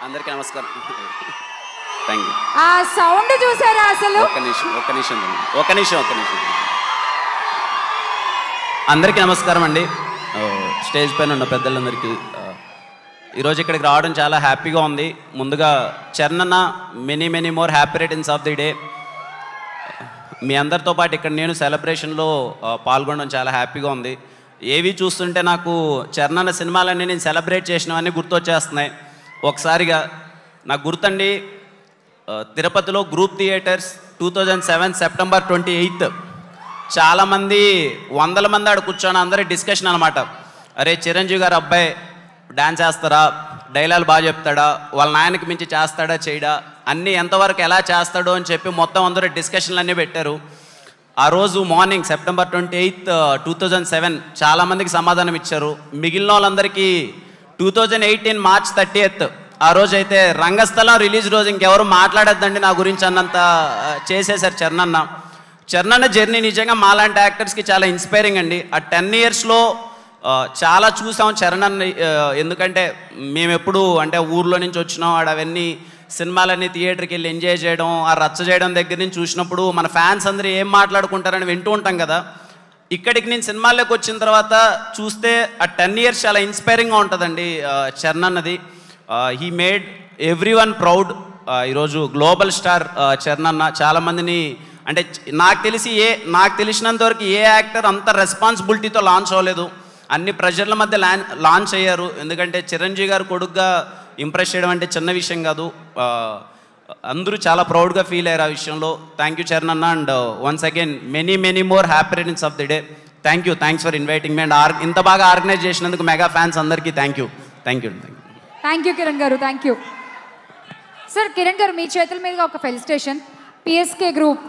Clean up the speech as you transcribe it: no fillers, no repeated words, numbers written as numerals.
అందరికీ నమస్కారం. Thank you. ఆ సౌండ్ చూసారా అసలు? ఒక్క నిమిషం. అందరికీ నమస్కారం అండి. స్టేజ్ పైన ఉన్న పెద్దలందరికీ ఈరోజు ఇక్కడికి రావడం చాలా హ్యాపీగా ఉంది. ముందుగా Charan many more happy returns of the day. మీ అందరితో పాటు ఇక్కడ నేను సెలబ్రేషన్లో పాల్గొనడం చాలా హ్యాపీగా ఉంది. ఏవి చూస్తుంటే నాకు చరణ్ సినిమాలన్నీ నేను సెలబ్రేట్ చేసినవన్నీ గుర్తొచ్చేస్తున్నాయి. ఒకసారిగా నాకు గుర్తండి, తిరుపతిలో గ్రూప్ థియేటర్స్ 2007 సెప్టెంబర్ 28 చాలామంది 100 మంది ఆడ కూర్చొని అందరి డిస్కషన్ అనమాట. అరే చిరంజీవి గారు అబ్బాయి డ్యాన్స్ చేస్తారా, డైలాగ్ బాగా చెప్తాడా, వాళ్ళ నాయనకి మించి చేస్తాడా చేయడా, అన్నీ ఎంతవరకు ఎలా చేస్తాడో అని చెప్పి మొత్తం అందరూ డిస్కషన్లు అన్నీ పెట్టారు. ఆ రోజు మార్నింగ్ సెప్టెంబర్ 28, 2007 చాలామందికి సమాధానం ఇచ్చారు. మిగిలిన వాళ్ళందరికీ 2018 మార్చ్ 30 ఆ రోజు అయితే రంగస్థలం రిలీజ్ రోజు ఇంకెవరు మాట్లాడద్దండి నా గురించి అన్నంత చేసేశారు చరణ్ జర్నీ. నిజంగా మాలాంటి యాక్టర్స్కి చాలా ఇన్స్పైరింగ్ అండి. ఆ 10 ఇయర్స్లో చాలా చూసాం చరణ్. ఎందుకంటే మేము ఎప్పుడు అంటే ఊర్లో నుంచి వచ్చినాం, అవన్నీ సినిమాలన్నీ థియేటర్కి వెళ్ళి ఎంజాయ్ చేయడం, ఆ రచ్చ చేయడం దగ్గర నుంచి చూసినప్పుడు మన ఫ్యాన్స్ అందరూ ఏం మాట్లాడుకుంటారని వింటూ ఉంటాం కదా. ఇక్కడికి నేను సినిమాల్లోకి వచ్చిన తర్వాత చూస్తే ఆ 10 ఇయర్స్ చాలా ఇన్స్పైరింగ్గా ఉంటుందండి చరణ్ అన్నది. He made every one proud. ఈరోజు గ్లోబల్ స్టార్ చరణ్ అన్న. చాలామందిని అంటే నాకు తెలిసినంత వరకు ఏ యాక్టర్ అంత రెస్పాన్సిబిలిటీతో లాంచ్ అవ్వలేదు. అన్ని ప్రెషర్ల మధ్య లాంచ్ అయ్యారు. ఎందుకంటే చిరంజీవి గారు కొడుకుగా ఇంప్రెస్ చేయడం అంటే చిన్న విషయం కాదు. అందరూ చాలా ప్రౌడ్గా ఫీల్ అయ్యారు ఆ విషయంలో. థ్యాంక్ యూ చరణ్ అన్న. And once again many more happy returns of the day. Thanks for inviting me. And ఇంత బాగా ఆర్గనైజ్ చేసినందుకు మెగా ఫ్యాన్స్ అందరికీ థ్యాంక్ యూ కిరణ్ గారు. Thank you sir. కిరణ్ గారు, మీ చేతుల మీదుగా ఒక ఫెలిసిటేషన్. PSK group